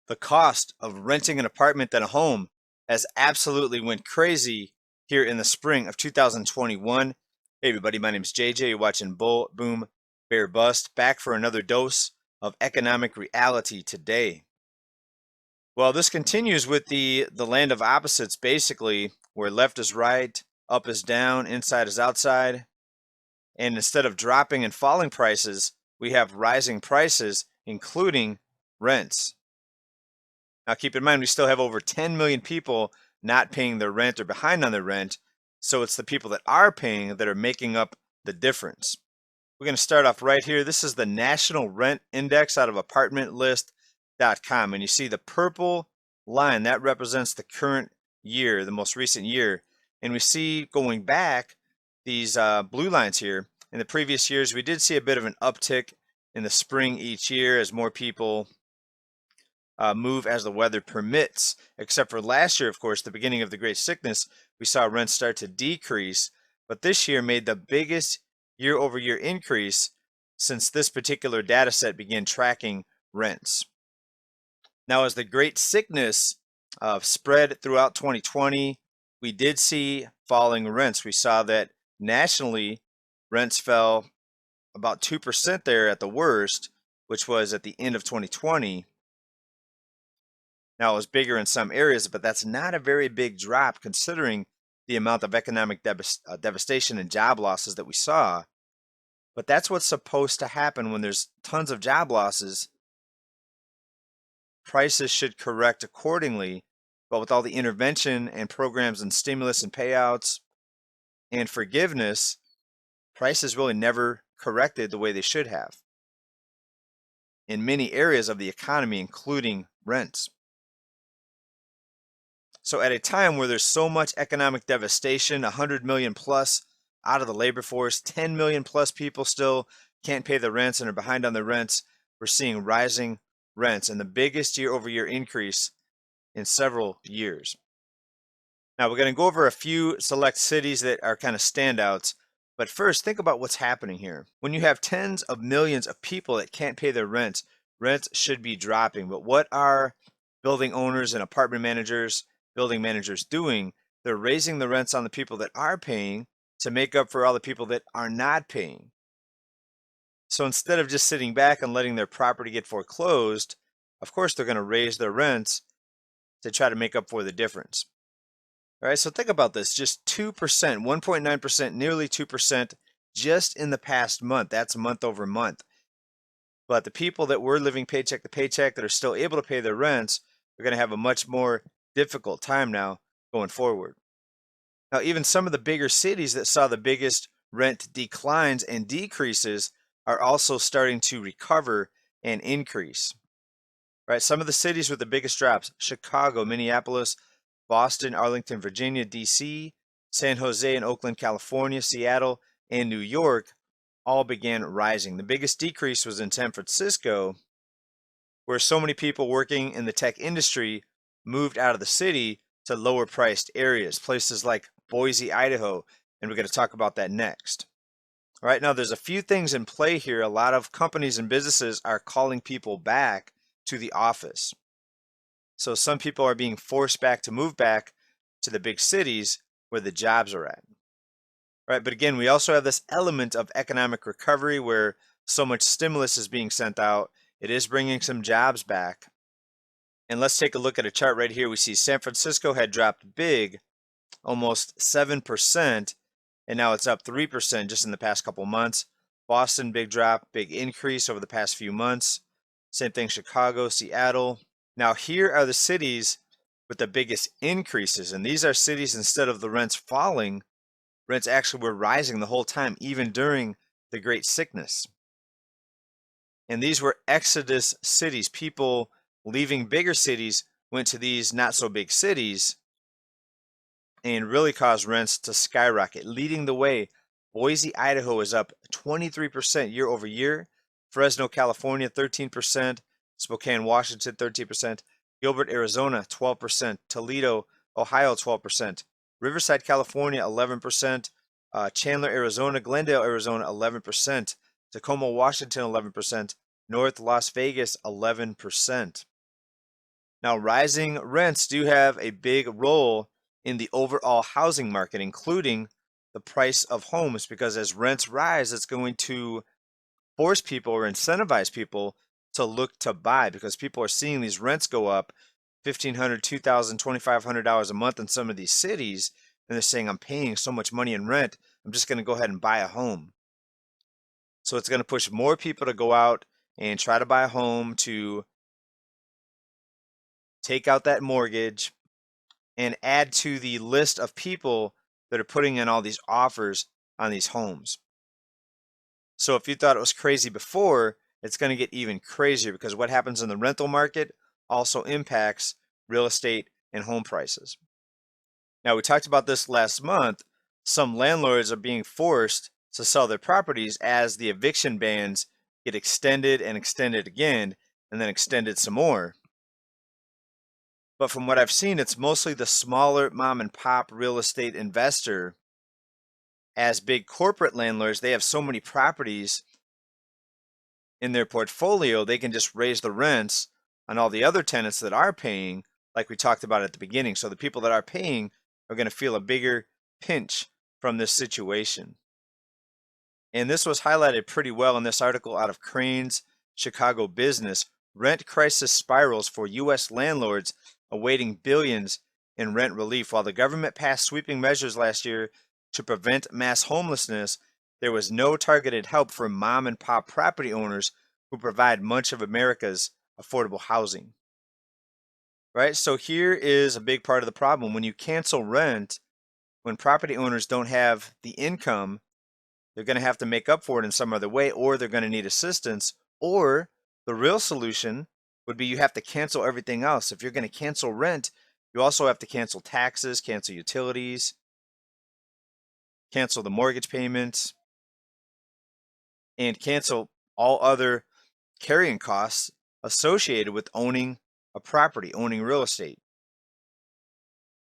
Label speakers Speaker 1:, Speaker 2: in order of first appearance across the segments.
Speaker 1: The cost of renting an apartment than a home has absolutely went crazy here in the spring of 2021. Hey everybody, my name is JJ. You're watching Bull Boom Bear Bust, back for another dose of economic reality today. Well, this continues with the land of opposites, basically, where left is right, up is down, inside is outside. And instead of dropping and falling prices, we have rising prices, including rents. Now, keep in mind, we still have over 10 million people not paying their rent or behind on their rent. So it's the people that are paying that are making up the difference. We're going to start off right here. This is the National Rent Index out of apartmentlist.com. And you see the purple line that represents the current year, the most recent year. And we see going back these blue lines here. In the previous years, we did see a bit of an uptick in the spring each year as more people move as the weather permits, except for last year, of course, the beginning of the Great Sickness, we saw rents start to decrease. But this year made the biggest year over year increase since this particular data set began tracking rents. Now, as the Great Sickness spread throughout 2020, we did see falling rents. We saw that nationally, rents fell about 2% there at the worst, which was at the end of 2020. Now, it was bigger in some areas, but that's not a very big drop considering the amount of economic devastation and job losses that we saw. But that's what's supposed to happen when there's tons of job losses. Prices should correct accordingly, but with all the intervention and programs and stimulus and payouts and forgiveness, prices really never corrected the way they should have in many areas of the economy, including rents. So at a time where there's so much economic devastation, 100 million plus out of the labor force, 10 million plus people still can't pay the rents and are behind on the rents, we're seeing rising rents and the biggest year over year increase in several years. Now we're going to go over a few select cities that are kind of standouts. But first, think about what's happening here. When you have tens of millions of people that can't pay their rents, rents should be dropping. But what are building owners and apartment managers, building managers doing? They're raising the rents on the people that are paying to make up for all the people that are not paying. So instead of just sitting back and letting their property get foreclosed, of course they're going to raise their rents to try to make up for the difference. All right, so think about this, just 2%, 1.9%, nearly 2% just in the past month. That's month over month. But the people that were living paycheck to paycheck that are still able to pay their rents are going to have a much more difficult time now going forward. Now, even some of the bigger cities that saw the biggest rent declines and decreases are also starting to recover and increase. Right, some of the cities with the biggest drops: Chicago, Minneapolis, Boston, Arlington, Virginia, DC, San Jose and Oakland, California, Seattle, and New York all began rising. The biggest decrease was in San Francisco, where so many people working in the tech industry moved out of the city to lower priced areas, places like Boise, Idaho, and we're going to talk about that next. All right, now there's a few things in play here. A lot of companies and businesses are calling people back to the office. So some people are being forced back to move back to the big cities where the jobs are at. Right, but again, we also have this element of economic recovery where so much stimulus is being sent out. It is bringing some jobs back. And let's take a look at a chart right here. We see San Francisco had dropped big, almost 7%, and now it's up 3% just in the past couple months. Boston, big drop, big increase over the past few months. Same thing, Chicago, Seattle. Now here are the cities with the biggest increases, and these are cities, instead of the rents falling, rents actually were rising the whole time, even during the Great Sickness. And these were exodus cities. People leaving bigger cities went to these not so big cities and really caused rents to skyrocket. Leading the way, Boise, Idaho is up 23% year over year. Fresno, California, 13%. Spokane, Washington, 13%. Gilbert, Arizona, 12%. Toledo, Ohio, 12%. Riverside, California, 11%. Chandler, Arizona, Glendale, Arizona, 11%. Tacoma, Washington, 11%. North Las Vegas, 11%. Now, rising rents do have a big role in the overall housing market, including the price of homes, because as rents rise, it's going to force people or incentivize people to look to buy because people are seeing these rents go up $1,500, $2,000, $2,500 a month in some of these cities. And they're saying, I'm paying so much money in rent, I'm just going to go ahead and buy a home. So it's going to push more people to go out and try to buy a home, to take out that mortgage and add to the list of people that are putting in all these offers on these homes. So if you thought it was crazy before, it's going to get even crazier because what happens in the rental market also impacts real estate and home prices. Now, we talked about this last month. Some landlords are being forced to sell their properties as the eviction bans get extended and extended again, and then extended some more. But from what I've seen, it's mostly the smaller mom and pop real estate investor. As big corporate landlords, they have so many properties in their portfolio, they can just raise the rents on all the other tenants that are paying, like we talked about at the beginning. So the people that are paying are going to feel a bigger pinch from this situation. And this was highlighted pretty well in this article out of Crane's Chicago Business. Rent crisis spirals for U.S. landlords awaiting billions in rent relief. While the government passed sweeping measures last year to prevent mass homelessness, there was no targeted help for mom and pop property owners who provide much of America's affordable housing. Right? So here is a big part of the problem. When you cancel rent, when property owners don't have the income, they're going to have to make up for it in some other way, or they're going to need assistance. Or the real solution would be you have to cancel everything else. If you're going to cancel rent, you also have to cancel taxes, cancel utilities, cancel the mortgage payments, and cancel all other carrying costs associated with owning a property, owning real estate.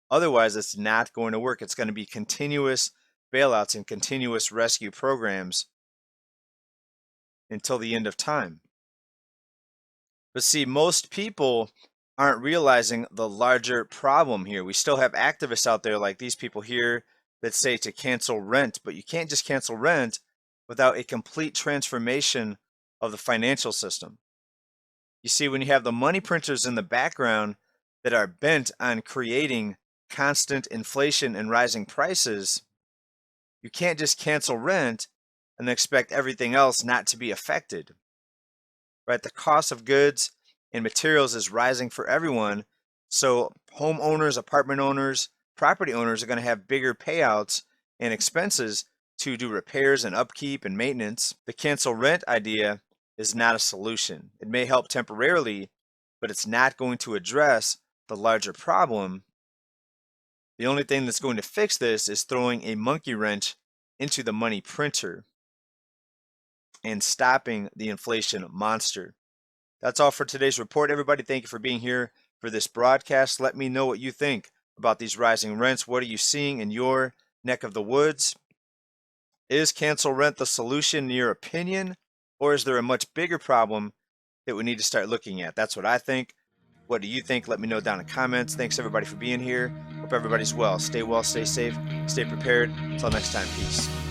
Speaker 1: Otherwise, it's not going to work. It's going to be continuous bailouts and continuous rescue programs until the end of time. But see, most people aren't realizing the larger problem here. We still have activists out there like these people here that say to cancel rent, but you can't just cancel rent without a complete transformation of the financial system. You see, when you have the money printers in the background that are bent on creating constant inflation and rising prices, you can't just cancel rent and expect everything else not to be affected. Right? The cost of goods and materials is rising for everyone. So homeowners, apartment owners, property owners are going to have bigger payouts and expenses to do repairs and upkeep and maintenance. The cancel rent idea is not a solution. It may help temporarily, but it's not going to address the larger problem. The only thing that's going to fix this is throwing a monkey wrench into the money printer and stopping the inflation monster. That's all for today's report, everybody. Thank you for being here for this broadcast. Let me know what you think about these rising rents. What are you seeing in your neck of the woods? Is cancel rent the solution in your opinion? Or is there a much bigger problem that we need to start looking at? That's what I think. What do you think? Let me know down in the comments. Thanks everybody for being here. Hope everybody's well. Stay safe, stay prepared. Until next time, peace.